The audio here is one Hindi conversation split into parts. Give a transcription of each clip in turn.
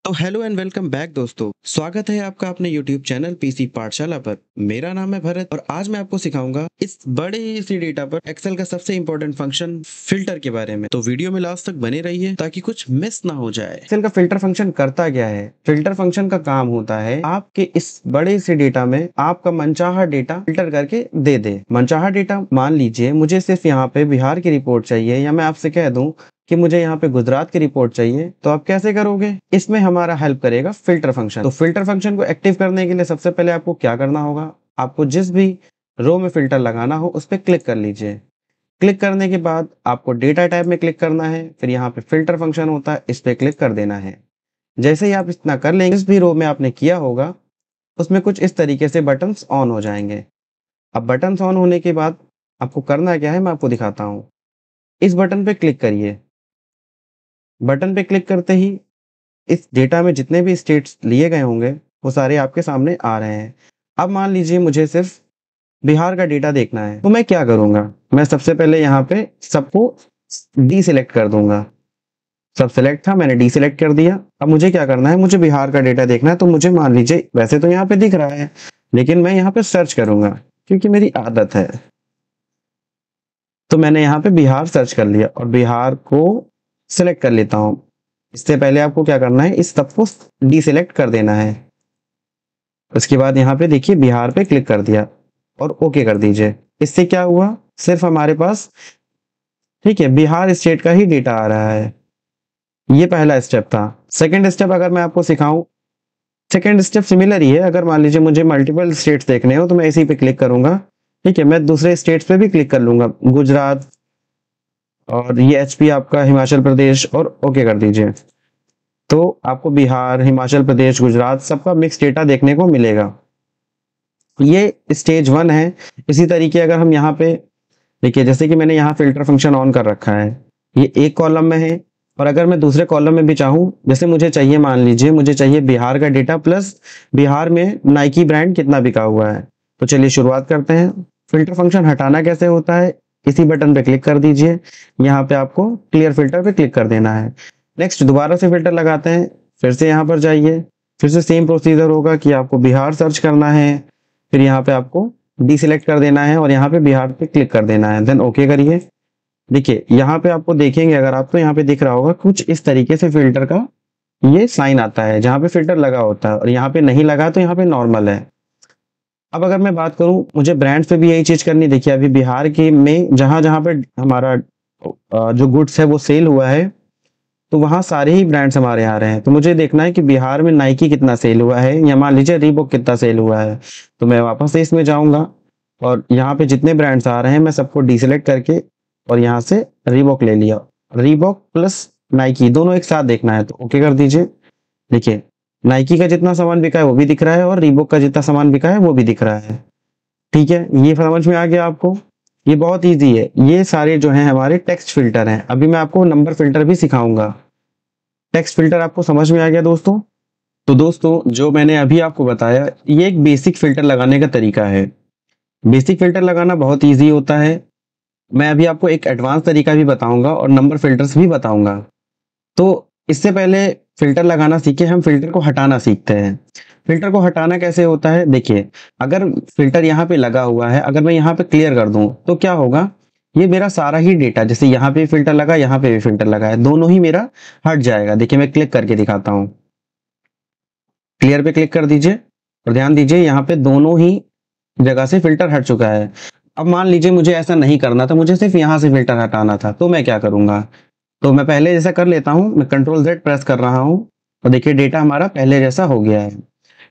तो हेलो एंड वेलकम बैक दोस्तों, स्वागत है आपका अपने YouTube चैनल पीसी पाठशाला पर। मेरा नाम है भरत और आज मैं आपको सिखाऊंगा इस बड़े सी डेटा पर एक्सेल का सबसे इम्पोर्टेंट फंक्शन फिल्टर के बारे में। तो वीडियो में लास्ट तक बने रहिए ताकि कुछ मिस ना हो जाए। एक्सेल का फिल्टर फंक्शन करता क्या है? फिल्टर फंक्शन का काम होता है आपके इस बड़े से डेटा में आपका मनचाहा डेटा फिल्टर करके दे दे। मनचाहा डेटा मान लीजिए मुझे सिर्फ यहाँ पे बिहार की रिपोर्ट चाहिए, या मैं आपसे कह दूं कि मुझे यहाँ पे गुजरात की रिपोर्ट चाहिए, तो आप कैसे करोगे? इसमें हमारा हेल्प करेगा फिल्टर फंक्शन। तो फिल्टर फंक्शन को एक्टिव करने के लिए सबसे पहले आपको क्या करना होगा, आपको जिस भी रो में फिल्टर लगाना हो उस पर क्लिक कर लीजिए। क्लिक करने के बाद आपको डेटा टाइप में क्लिक करना है, फिर यहाँ पे फिल्टर फंक्शन होता है, इस पे क्लिक कर देना है। जैसे ही आप इतना कर लेंगे, जिस भी रो में आपने किया होगा उसमें कुछ इस तरीके से बटन्स ऑन हो जाएंगे। अब बटन्स ऑन होने के बाद आपको करना क्या है मैं आपको दिखाता हूँ। इस बटन पे क्लिक करिए। बटन पे क्लिक करते ही इस डेटा में जितने भी स्टेट्स लिए गए होंगे वो सारे आपके सामने आ रहे हैं। अब मान लीजिए मुझे सिर्फ बिहार का डेटा देखना है, तो मैं क्या करूंगा, मैं सबसे पहले यहाँ पे सबको डी सिलेक्ट कर दूंगा। सब सिलेक्ट था, मैंने डी सिलेक्ट कर दिया। अब मुझे क्या करना है, मुझे बिहार का डेटा देखना है। तो मुझे मान लीजिए वैसे तो यहाँ पे दिख रहा है, लेकिन मैं यहाँ पे सर्च करूंगा क्योंकि मेरी आदत है। तो मैंने यहाँ पे बिहार सर्च कर लिया और बिहार को सिलेक्ट कर लेता हूं। इससे पहले आपको क्या करना है, इस सबको डी सिलेक्ट कर देना है। उसके बाद यहाँ पे देखिए बिहार पे क्लिक कर दिया और ओके कर दीजिए। इससे क्या हुआ, सिर्फ हमारे पास ठीक है बिहार स्टेट का ही डेटा आ रहा है। ये पहला स्टेप था। सेकेंड स्टेप अगर मैं आपको सिखाऊं, सेकेंड स्टेप सिमिलर ही है। अगर मान लीजिए मुझे मल्टीपल स्टेट्स देखने हो तो मैं इसी पे क्लिक करूंगा। ठीक है, मैं दूसरे स्टेट्स पे भी क्लिक कर लूंगा, गुजरात और ये एचपी आपका हिमाचल प्रदेश, और ओके कर दीजिए। तो आपको बिहार, हिमाचल प्रदेश, गुजरात सबका मिक्स डेटा देखने को मिलेगा। ये स्टेज 1 है। इसी तरीके अगर हम यहाँ पे देखिए, जैसे कि मैंने यहाँ फिल्टर फंक्शन ऑन कर रखा है, ये एक कॉलम में है। और अगर मैं दूसरे कॉलम में भी चाहूँ, जैसे मुझे चाहिए, मान लीजिए मुझे चाहिए बिहार का डेटा प्लस बिहार में नाइकी ब्रांड कितना बिका हुआ है। तो चलिए शुरुआत करते हैं। फिल्टर फंक्शन हटाना कैसे होता है, इसी बटन पे क्लिक कर दीजिए। यहाँ पे आपको क्लियर फिल्टर पे क्लिक कर देना है। नेक्स्ट दोबारा से फिल्टर लगाते हैं, फिर से यहाँ पर जाइए, फिर से सेम प्रोसीजर होगा कि आपको बिहार सर्च करना है, फिर यहाँ पे आपको डी सिलेक्ट कर देना है और यहाँ पे बिहार पे क्लिक कर देना है, देन ओके करिए। देखिए यहाँ पे आपको देखेंगे, अगर आपको यहाँ पे दिख रहा होगा कुछ इस तरीके से फिल्टर का ये साइन आता है जहाँ पे फिल्टर लगा होता है, और यहाँ पे नहीं लगा तो यहाँ पे नॉर्मल है। अब अगर मैं बात करूं, मुझे ब्रांड्स पे भी यही चीज करनी। देखिए अभी बिहार के में जहां जहां पे हमारा जो गुड्स है वो सेल हुआ है, तो वहां सारे ही ब्रांड्स हमारे यहाँ आ रहे हैं। तो मुझे देखना है कि बिहार में नाइकी कितना सेल हुआ है, या मान लीजिए रीबॉक कितना सेल हुआ है। तो मैं वापस से इसमें जाऊंगा और यहाँ पे जितने ब्रांड्स आ रहे हैं मैं सबको डिसेलेक्ट करके और यहाँ से रीबॉक ले लिया। रीबॉक प्लस नाइकी दोनों एक साथ देखना है, तो ओके कर दीजिए। देखिए नाइकी का जितना सामान बिका है वो भी दिख रहा है और रीबॉक का जितना सामान बिका है वो भी दिख रहा है। ठीक है, ये समझ में आ गया आपको? ये बहुत इजी है। ये सारे जो हैं हमारे टेक्स्ट फिल्टर हैं। अभी मैं आपको नंबर फिल्टर भी सिखाऊंगा। टेक्स्ट फिल्टर आपको समझ में आ गया दोस्तों? तो दोस्तों जो मैंने अभी आपको बताया ये एक बेसिक फिल्टर लगाने का तरीका है। बेसिक फिल्टर लगाना बहुत ईजी होता है। मैं अभी आपको एक एडवांस तरीका भी बताऊंगा और नंबर फिल्टर्स भी बताऊंगा। तो इससे पहले फिल्टर लगाना सीखे, हम फिल्टर को हटाना सीखते हैं। फिल्टर को हटाना कैसे होता है, देखिए अगर फिल्टर यहाँ पे लगा हुआ है, अगर मैं यहाँ पे क्लियर कर दूं तो क्या होगा, ये मेरा सारा ही डेटा, जैसे यहाँ पे फिल्टर लगा, यहाँ पे भी फिल्टर लगा है, दोनों ही मेरा हट जाएगा। देखिए मैं क्लिक करके दिखाता हूँ। क्लियर पे क्लिक कर दीजिए और ध्यान दीजिए यहाँ पे दोनों ही जगह से फिल्टर हट चुका है। अब मान लीजिए मुझे ऐसा नहीं करना था, मुझे सिर्फ यहाँ से फिल्टर हटाना था, तो मैं क्या करूंगा, तो मैं पहले जैसा कर लेता हूँ, मैं कंट्रोल Z प्रेस कर रहा हूँ और देखिए डेटा हमारा पहले जैसा हो गया है।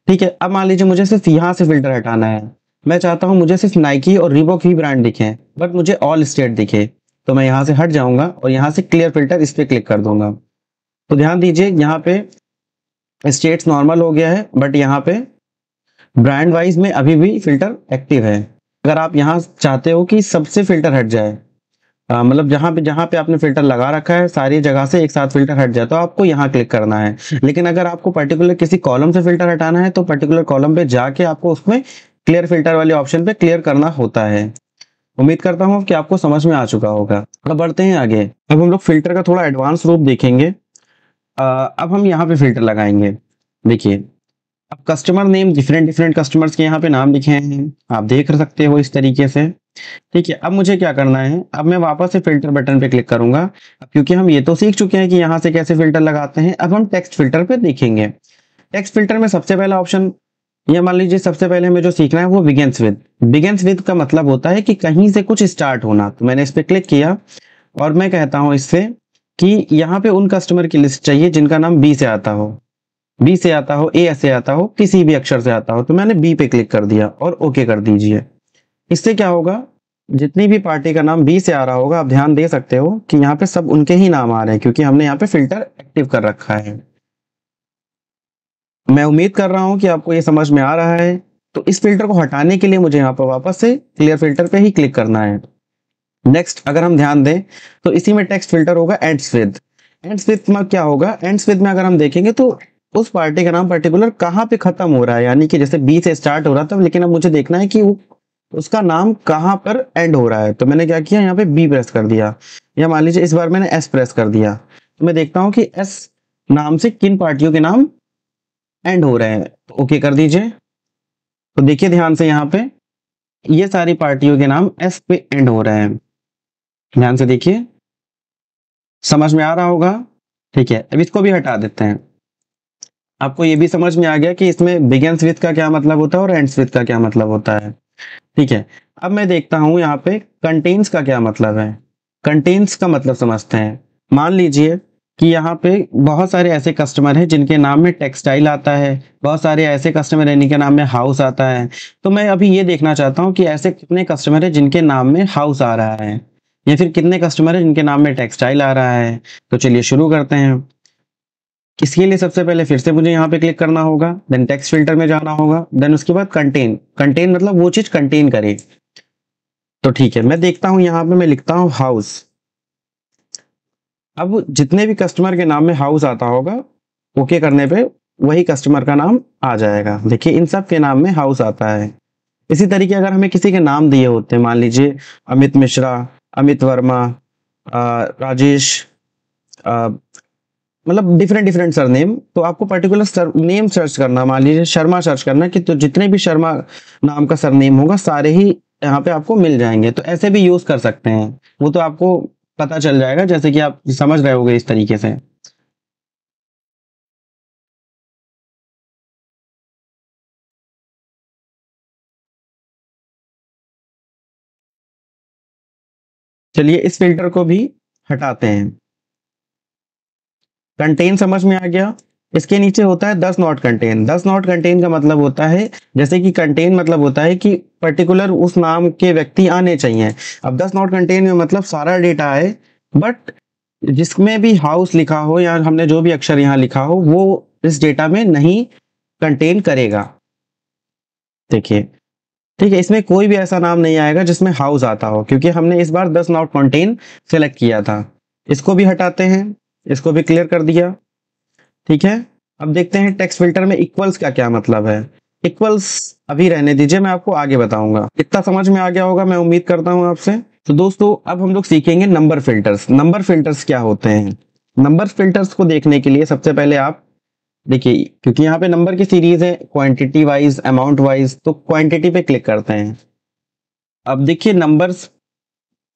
ठीक है, अब मान लीजिए मुझे सिर्फ यहाँ से फिल्टर हटाना है। मैं चाहता हूँ मुझे सिर्फ नाइकी और रीबॉक ही ब्रांड दिखे, बट मुझे ऑल स्टेट दिखे। तो मैं यहाँ से हट जाऊंगा और यहाँ से क्लियर फिल्टर इस पे क्लिक कर दूंगा। तो ध्यान दीजिए यहाँ पे स्टेट्स नॉर्मल हो गया है, बट यहाँ पे ब्रांड वाइज में अभी भी फिल्टर एक्टिव है। अगर आप यहाँ चाहते हो कि सबसे फिल्टर हट जाए, मतलब जहां पे आपने फिल्टर लगा रखा है सारी जगह से एक साथ फिल्टर हट जाए, तो आपको यहाँ क्लिक करना है। लेकिन अगर आपको पर्टिकुलर किसी कॉलम से फिल्टर हटाना है तो पर्टिकुलर कॉलम पे जाके आपको उसमें क्लियर फिल्टर वाले ऑप्शन पे क्लियर करना होता है। उम्मीद करता हूँ कि आपको समझ में आ चुका होगा। अब बढ़ते हैं आगे। अब हम लोग फिल्टर का थोड़ा एडवांस रूप देखेंगे। अब हम यहाँ पे फिल्टर लगाएंगे। देखिए, अब customer name, different different customers के यहाँ पे नाम लिखे हैं, आप देख सकते हो इस तरीके से। ठीक है, अब मुझे क्या करना है, अब मैं वापस से फिल्टर बटन पे क्लिक करूंगा। अब क्योंकि हम ये तो सीख चुके हैं कि यहाँ से कैसे फिल्टर लगाते हैं, अब हम टेक्स्ट फिल्टर पे देखेंगे। टेक्स्ट फिल्टर में सबसे पहला ऑप्शन, ये मान लीजिए सबसे पहले हमें जो सीखना है वो बिगिंस विद। बिगिंस विद का मतलब होता है कि कहीं से कुछ स्टार्ट होना। तो मैंने इस पे क्लिक किया और मैं कहता हूं इससे कि यहाँ पे उन कस्टमर की लिस्ट चाहिए जिनका नाम बी से आता हो, बी से आता हो, ए से आता हो, किसी भी अक्षर से आता हो। तो मैंने बी पे क्लिक कर दिया और ओके कर दीजिए। इससे क्या होगा, जितनी भी पार्टी का नाम बी से आ रहा होगा, आप ध्यान दे सकते हो कि यहाँ पे सब उनके ही नाम आ रहे हैं क्योंकि हमने यहाँ पे फिल्टर एक्टिव कर रखा है। मैं उम्मीद कर रहा हूं कि आपको ये समझ में आ रहा है। तो इस फिल्टर को हटाने के लिए मुझे यहाँ पर वापस से क्लियर फिल्टर पे ही क्लिक करना है। नेक्स्ट अगर हम ध्यान दें तो इसी में टेक्स्ट फिल्टर होगा एंड्स विद। एंड्स विद में क्या होगा, एंड्स विद में अगर हम देखेंगे तो उस पार्टी का नाम पर्टिकुलर कहाँ पे खत्म हो रहा है, यानी कि जैसे बी से स्टार्ट हो रहा था, लेकिन अब मुझे देखना है कि वो उसका नाम कहाँ पर एंड हो रहा है। तो मैंने क्या किया, यहाँ पे बी प्रेस कर दिया, या मान लीजिए इस बार मैंने एस प्रेस कर दिया। तो मैं देखता हूँ कि एस नाम से किन पार्टियों के नाम एंड हो रहे हैं। तो ओके कर दीजिए। तो देखिए ध्यान से, यहाँ पे ये सारी पार्टियों के नाम एस पे एंड हो रहे हैं। ध्यान से देखिए, समझ में आ रहा होगा। ठीक है, अब इसको भी हटा देते हैं। आपको ये भी समझ में आ गया कि इसमें बिगिंस विद का क्या मतलब होता है और एंड्स विद का क्या मतलब होता है। ठीक है, अब मैं देखता हूं यहाँ पे कंटेन्स का क्या मतलब है। कंटेन्स का मतलब समझते हैं। मान लीजिए कि यहाँ पे बहुत सारे ऐसे कस्टमर हैं जिनके नाम में टेक्सटाइल आता है, बहुत सारे ऐसे कस्टमर हैं जिनके नाम में हाउस आता है। तो मैं अभी ये देखना चाहता हूँ कि ऐसे कितने कस्टमर हैं जिनके नाम में हाउस आ रहा है, या फिर कितने कस्टमर हैं जिनके नाम में टेक्सटाइल आ रहा है। तो चलिए शुरू करते हैं। इसके लिए सबसे पहले फिर से मुझे यहाँ पे क्लिक करना होगा, देन टेक्स्ट फिल्टर में जाना होगा, देन उसके बाद कंटेन। कंटेन मतलब वो चीज कंटेन करे। तो ठीक है, मैं देखता हूँ यहाँ पे मैं लिखता हूँ हाउस। अब जितने भी कस्टमर के नाम में हाउस आता होगा, ओके करने पे वही कस्टमर का नाम आ जाएगा। देखिए इन सब के नाम में हाउस आता है। इसी तरीके अगर हमें किसी के नाम दिए होते हैं, मान लीजिए अमित मिश्रा, अमित वर्मा, राजेश, मतलब डिफरेंट डिफरेंट सरनेम, तो आपको पर्टिकुलर सर नेम सर्च करना, मान लीजिए शर्मा सर्च करना कि तो जितने भी शर्मा नाम का सरनेम होगा सारे ही यहाँ पे आपको मिल जाएंगे। तो ऐसे भी यूज कर सकते हैं, वो तो आपको पता चल जाएगा, जैसे कि आप समझ रहे होगे इस तरीके से। चलिए इस फिल्टर को भी हटाते हैं। कंटेन समझ में आ गया। इसके नीचे होता है 10 नॉट कंटेन। 10 नॉट कंटेन का मतलब होता है, जैसे कि कंटेन मतलब होता है कि पर्टिकुलर उस नाम के व्यक्ति आने चाहिए। अब 10 नॉट कंटेन में मतलब सारा डेटा है, बट जिसमें भी हाउस लिखा हो या हमने जो भी अक्षर यहाँ लिखा हो वो इस डेटा में नहीं कंटेन करेगा। देखिए, ठीक है, इसमें कोई भी ऐसा नाम नहीं आएगा जिसमें हाउस आता हो, क्योंकि हमने इस बार 10 नॉट कंटेन सेलेक्ट किया था। इसको भी हटाते हैं, इसको भी क्लियर कर दिया। ठीक है, अब देखते हैं टेक्स्ट फिल्टर में इक्वल्स का क्या मतलब है। इक्वल्स अभी रहने दीजिए, मैं आपको आगे बताऊंगा। इतना समझ में आ गया होगा, मैं उम्मीद करता हूं आपसे। तो दोस्तों अब हम लोग सीखेंगे नंबर फिल्टर्स। नंबर फिल्टर्स क्या होते हैं। नंबर फिल्टर्स को देखने के लिए सबसे पहले आप देखिए, क्योंकि यहाँ पे नंबर की सीरीज है, क्वांटिटी वाइज, अमाउंट वाइज, तो क्वांटिटी पे क्लिक करते हैं। अब देखिए नंबर्स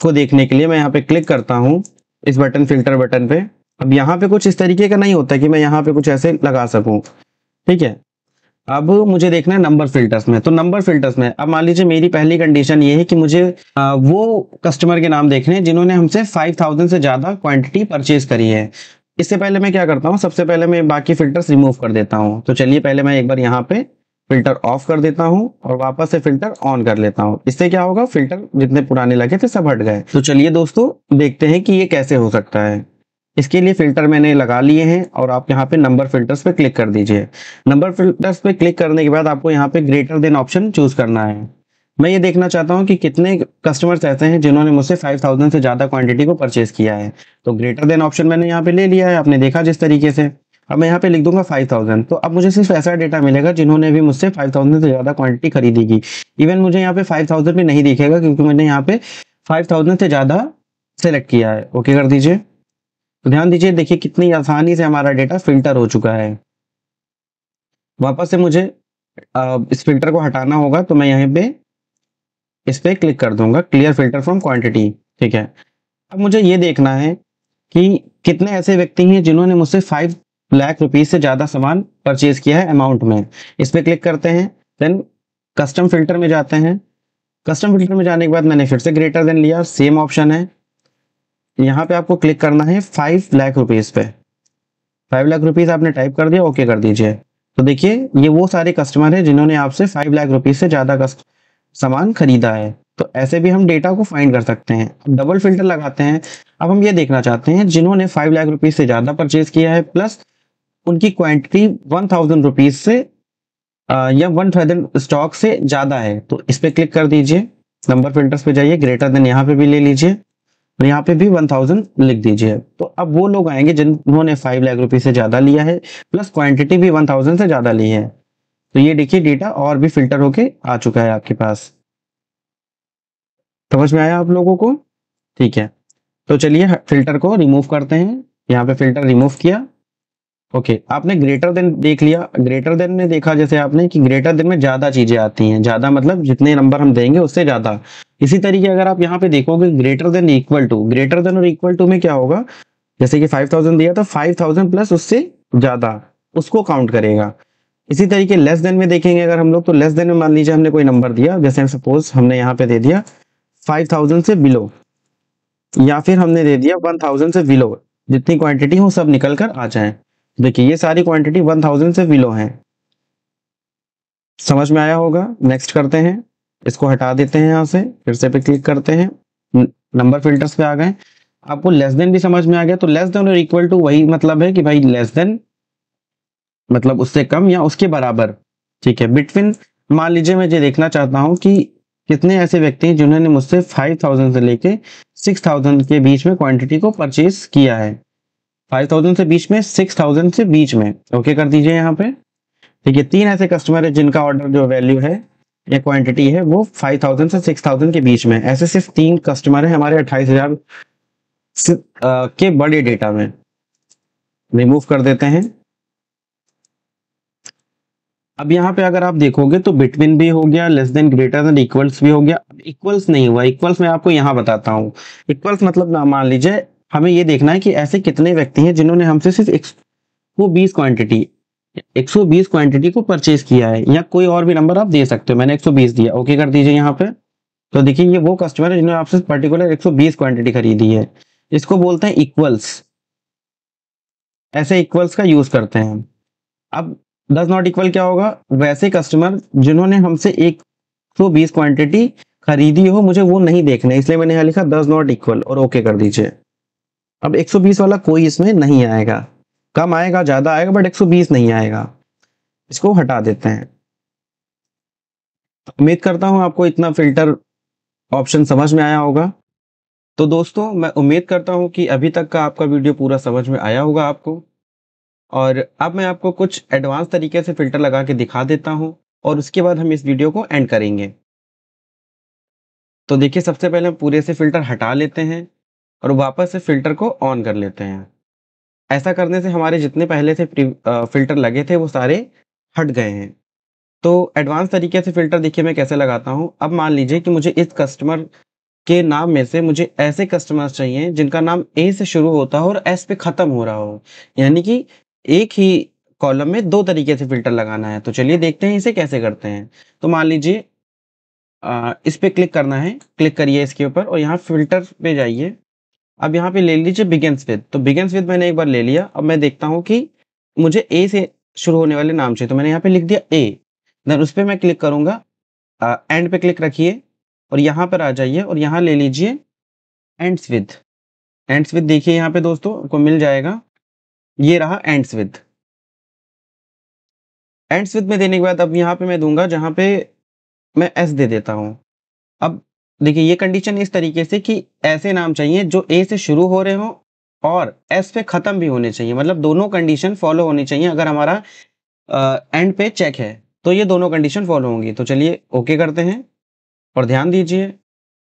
को देखने के लिए मैं यहाँ पे क्लिक करता हूँ इस बटन, फिल्टर बटन पे। अब यहाँ पे कुछ इस तरीके का नहीं होता कि मैं यहाँ पे कुछ ऐसे लगा सकूं। ठीक है, अब मुझे देखना है नंबर फिल्टर्स में। तो नंबर फिल्टर्स में अब मान लीजिए मेरी पहली कंडीशन ये है कि मुझे वो कस्टमर के नाम देखने हैं जिन्होंने हमसे 5000 से ज्यादा क्वांटिटी परचेज करी है। इससे पहले मैं क्या करता हूँ, सबसे पहले मैं बाकी फिल्टर्स रिमूव कर देता हूँ। तो चलिए पहले मैं एक बार यहाँ पे फिल्टर ऑफ कर देता हूँ और वापस से फिल्टर ऑन कर लेता हूँ। इससे क्या होगा, फिल्टर जितने पुराने लगे थे सब हट गए। तो चलिए दोस्तों देखते हैं कि ये कैसे हो सकता है। इसके लिए फिल्टर मैंने लगा लिए हैं और आप यहाँ पे नंबर फिल्टर्स पे क्लिक कर दीजिए। नंबर फिल्टर्स पे क्लिक करने के बाद आपको यहाँ पे ग्रेटर देन ऑप्शन चूज करना है। मैं ये देखना चाहता हूँ कि कितने कस्टमर्स ऐसे हैं जिन्होंने मुझसे 5000 से ज्यादा क्वांटिटी को परचेज किया है। तो ग्रेटर देन ऑप्शन मैंने यहाँ पे ले लिया है, आपने देखा जिस तरीके से। अब मैं यहाँ पे लिख दूंगा 5000, तो अब मुझे सिर्फ ऐसा डेटा मिलेगा जिन्होंने भी मुझसे 5000 से ज़्यादा क्वांटिटी खरीदी की। इवन मुझे यहाँ पे 5000 भी नहीं दिखेगा क्योंकि मैंने यहाँ पे 5000 से ज़्यादा सेलेक्ट किया है। ओके कर दीजिए। तो ध्यान दीजिए, देखिए कितनी आसानी से हमारा डेटा फिल्टर हो चुका है। वापस से मुझे इस फिल्टर को हटाना होगा, तो मैं यहाँ पे इस पे क्लिक कर दूंगा, क्लियर फिल्टर फ्रॉम क्वांटिटी। ठीक है, अब मुझे ये देखना है कि कितने ऐसे व्यक्ति हैं जिन्होंने मुझसे 5 लाख रुपीज से ज्यादा सामान परचेज किया है अमाउंट में। इस पे क्लिक करते हैं, देन कस्टम फिल्टर में जाते हैं। कस्टम फिल्टर में जाने के बाद मैंने फिर से ग्रेटर देन लिया, सेम ऑप्शन है। यहाँ पे आपको क्लिक करना है 5 लाख रुपीज पे। 5 लाख रुपीज आपने टाइप कर दिया, ओके कर दीजिए। तो देखिए ये वो सारे कस्टमर हैं जिन्होंने आपसे 5 लाख रुपीज से ज्यादा सामान खरीदा है। तो ऐसे भी हम डेटा को फाइंड कर सकते हैं। अब डबल फिल्टर लगाते हैं। अब हम ये देखना चाहते हैं जिन्होंने 5 लाख रुपीज से ज्यादा परचेज किया है प्लस उनकी क्वांटिटी 1000 रुपीज से या 1000 स्टॉक से ज्यादा है। तो इस पे क्लिक कर दीजिए, नंबर फिल्टर्स पे जाइए, ग्रेटर देन यहाँ पे भी ले लीजिए और यहाँ पे भी 1000 लिख दीजिए। तो अब वो लोग आएंगे जिन्होंने 5 लाख रुपीज से ज्यादा लिया है प्लस क्वांटिटी भी 1000 से ज्यादा ली है। तो ये देखिए डेटा और भी फिल्टर होके आ चुका है आपके पास। समझ में आया आप लोगों को? ठीक है, तो चलिए फिल्टर को रिमूव करते हैं। यहाँ पे फिल्टर रिमूव किया। ओके, आपने ग्रेटर देन देख लिया। ग्रेटर देन में देखा जैसे आपने कि ग्रेटर देन में ज्यादा चीजें आती हैं, ज्यादा मतलब जितने नंबर हम देंगे उससे ज्यादा। इसी तरीके अगर आप यहाँ पे देखोगे greater than equal to, greater than और इक्वल टू में क्या होगा, जैसे कि 5000 दिया तो 5000 प्लस उससे ज्यादा उसको काउंट करेगा। इसी तरीके लेस देन में देखेंगे अगर हम लोग, तो लेस देन में मान लीजिए हमने कोई नंबर दिया, जैसे सपोज हमने यहाँ पे दे दिया 5000 से बिलो, या फिर हमने दे दिया 1000 से बिलो, जितनी क्वांटिटी हो सब निकल कर आ जाए। देखिए ये सारी क्वांटिटी 1000 से बिलो है। समझ में आया होगा? नेक्स्ट करते हैं, इसको हटा देते हैं यहाँ से, फिर से पे क्लिक करते हैं, नंबर फिल्टर्स पे आ गए। आपको लेस देन भी समझ में आ गया। तो लेस देन और इक्वल टू वही मतलब है कि भाई लेस देन मतलब उससे कम या उसके बराबर। ठीक है, बिटवीन मान लीजिए मैं ये देखना चाहता हूं कि कितने ऐसे व्यक्ति हैं जिन्होंने मुझसे 5000 से लेके 6000 के बीच में क्वांटिटी को परचेज किया है। 5000 से बीच में, 6000 से बीच में। ओके कर दीजिए यहाँ पे। ठीक है, 3 ऐसे कस्टमर है जिनका ऑर्डर जो वैल्यू है या क्वांटिटी है वो 5000 से 6000 के बीच में। ऐसे सिर्फ 3 कस्टमर है हमारे 28000 के बड़े डेटा में। रिमूव कर देते हैं। अब यहाँ पे अगर आप देखोगे तो बिटवीन भी हो गया, less than, greater than, equals भी हो गया। इक्वल्स नहीं हुआ, इक्वल्स मैं आपको यहाँ बताता हूँ। इक्वल्स मतलब ना, मान लीजिए हमें ये देखना है कि ऐसे कितने व्यक्ति हैं जिन्होंने हमसे सिर्फ 120 क्वांटिटी को परचेज किया है, या कोई और भी नंबर आप दे सकते हो। मैंने 120 दिया, ओके कर दीजिए यहाँ पे। तो देखिए ये वो कस्टमर है जिन्होंने आपसे पर्टिकुलर 120 क्वांटिटी खरीदी है। इसको बोलते हैं इक्वल्स। ऐसे इक्वल्स का यूज करते हैं। अब डज नॉट इक्वल क्या होगा, वैसे कस्टमर जिन्होंने हमसे 120 क्वांटिटी खरीदी हो, मुझे वो नहीं देखना, इसलिए मैंने यहाँ लिखा डज नॉट इक्वल और ओके कर दीजिए। अब 120 वाला कोई इसमें नहीं आएगा, कम आएगा ज्यादा आएगा बट 120 नहीं आएगा। इसको हटा देते हैं। उम्मीद करता हूं आपको इतना फिल्टर ऑप्शन समझ में आया होगा। तो दोस्तों मैं उम्मीद करता हूं कि अभी तक का आपका वीडियो पूरा समझ में आया होगा आपको। और अब मैं आपको कुछ एडवांस तरीके से फिल्टर लगा के दिखा देता हूं और उसके बाद हम इस वीडियो को एंड करेंगे। तो देखिए सबसे पहले हम पूरे से फिल्टर हटा लेते हैं और वापस से फिल्टर को ऑन कर लेते हैं। ऐसा करने से हमारे जितने पहले से फिल्टर लगे थे वो सारे हट गए हैं। तो एडवांस तरीके से फिल्टर देखिए मैं कैसे लगाता हूँ। अब मान लीजिए कि मुझे इस कस्टमर के नाम में से मुझे ऐसे कस्टमर्स चाहिए जिनका नाम ए से शुरू होता हो और एस पे खत्म हो रहा हो, यानी कि एक ही कॉलम में 2 तरीके से फिल्टर लगाना है। तो चलिए देखते हैं इसे कैसे करते हैं। तो मान लीजिए इस पे क्लिक करना है, क्लिक करिए इसके ऊपर और यहाँ फिल्टर पे जाइए। अब यहाँ पे ले लीजिए बिगिंस विद। तो बिगिंस विद मैंने एक बार ले लिया। अब मैं देखता हूँ कि मुझे ए से शुरू होने वाले नाम चाहिए, तो मैंने यहाँ पे लिख दिया ए। देन उस पर मैं क्लिक करूंगा, एंड पे क्लिक रखिए और यहाँ पर आ जाइए और यहाँ ले लीजिए एंड्स विद। एंड्स विद देखिए यहाँ पे दोस्तों आपको मिल जाएगा, ये रहा एंड्स विद। एंड्स विद में देने के बाद अब यहाँ पे मैं दूंगा जहाँ पे मैं एस दे देता हूँ। अब देखिए ये कंडीशन इस तरीके से कि ऐसे नाम चाहिए जो ए से शुरू हो रहे हो और एस पे ख़त्म भी होने चाहिए, मतलब दोनों कंडीशन फॉलो होनी चाहिए। अगर हमारा एंड पे चेक है तो ये दोनों कंडीशन फॉलो होंगी। तो चलिए ओके करते हैं और ध्यान दीजिए,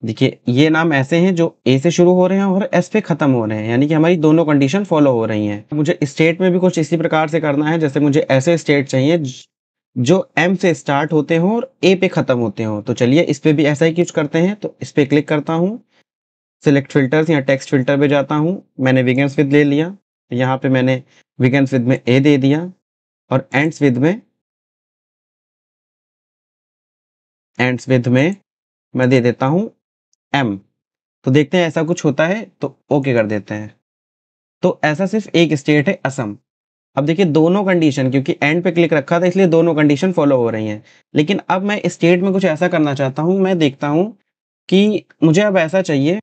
देखिए ये नाम ऐसे हैं जो ए से शुरू हो रहे हैं और एस पे ख़त्म हो रहे हैं, यानी कि हमारी दोनों कंडीशन फॉलो हो रही हैं। मुझे स्टेट में भी कुछ इसी प्रकार से करना है, जैसे मुझे ऐसे स्टेट चाहिए जो एम से स्टार्ट होते हों और ए पे ख़त्म होते हों। तो चलिए इस पे भी ऐसा ही कुछ करते हैं। तो इस पे क्लिक करता हूँ, सिलेक्ट फिल्टर्स या टेक्स्ट फिल्टर पे जाता हूँ, मैंने बिगिंस विद ले लिया, यहाँ पे मैंने बिगिंस विद में ए दे दिया और एंड्स विद में मैं दे देता हूँ एम। तो देखते हैं ऐसा कुछ होता है तो ओके कर देते हैं। तो ऐसा सिर्फ एक स्टेट है असम। अब देखिए दोनों कंडीशन, क्योंकि एंड पे क्लिक रखा था इसलिए दोनों कंडीशन फॉलो हो रही हैं। लेकिन अब मैं स्टेट में कुछ ऐसा करना चाहता हूँ, मैं देखता हूँ कि मुझे अब ऐसा चाहिए।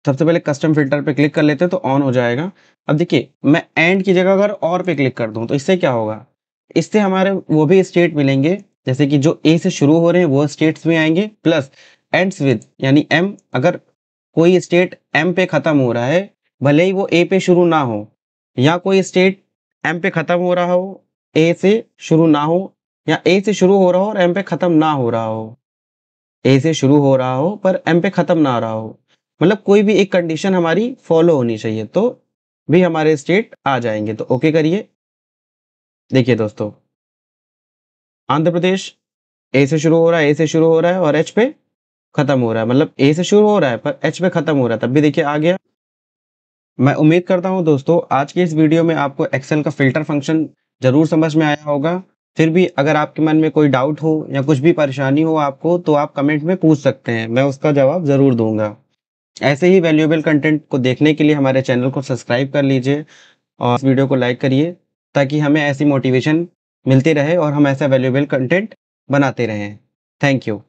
सबसे पहले कस्टम फिल्टर पे क्लिक कर लेते हैं तो ऑन हो जाएगा। अब देखिए मैं एंड की जगह अगर और पे क्लिक कर दूँ तो इससे क्या होगा, इससे हमारे वो भी स्टेट मिलेंगे, जैसे कि जो ए से शुरू हो रहे हैं वो स्टेट्स भी आएंगे, प्लस एंड्स विद यानी एम। अगर कोई स्टेट एम पे ख़त्म हो रहा है, भले ही वो ए पे शुरू ना हो, या कोई स्टेट एम पे ख़त्म हो रहा हो, ए से शुरू ना हो, या ए से शुरू हो रहा हो और एम पे ख़त्म ना हो रहा हो, ए से शुरू हो रहा हो पर एम पे ख़त्म ना रहा हो, मतलब कोई भी एक कंडीशन हमारी फॉलो होनी चाहिए, तो भी हमारे स्टेट आ जाएंगे। तो ओके करिए। देखिए दोस्तों, आंध्र प्रदेश ए से शुरू हो रहा है, ए से शुरू हो रहा है और एच पे ख़त्म हो रहा है, मतलब ए से शुरू हो रहा है पर एच पे ख़त्म हो रहा है, तब भी देखिए आ गया। मैं उम्मीद करता हूँ दोस्तों आज की इस वीडियो में आपको एक्सेल का फ़िल्टर फ़ंक्शन ज़रूर समझ में आया होगा। फिर भी अगर आपके मन में कोई डाउट हो या कुछ भी परेशानी हो आपको, तो आप कमेंट में पूछ सकते हैं, मैं उसका जवाब ज़रूर दूँगा। ऐसे ही वैल्यूएबल कंटेंट को देखने के लिए हमारे चैनल को सब्सक्राइब कर लीजिए और इस वीडियो को लाइक करिए, ताकि हमें ऐसी मोटिवेशन मिलती रहे और हम ऐसा वैल्यूएबल कंटेंट बनाते रहें। Thank you.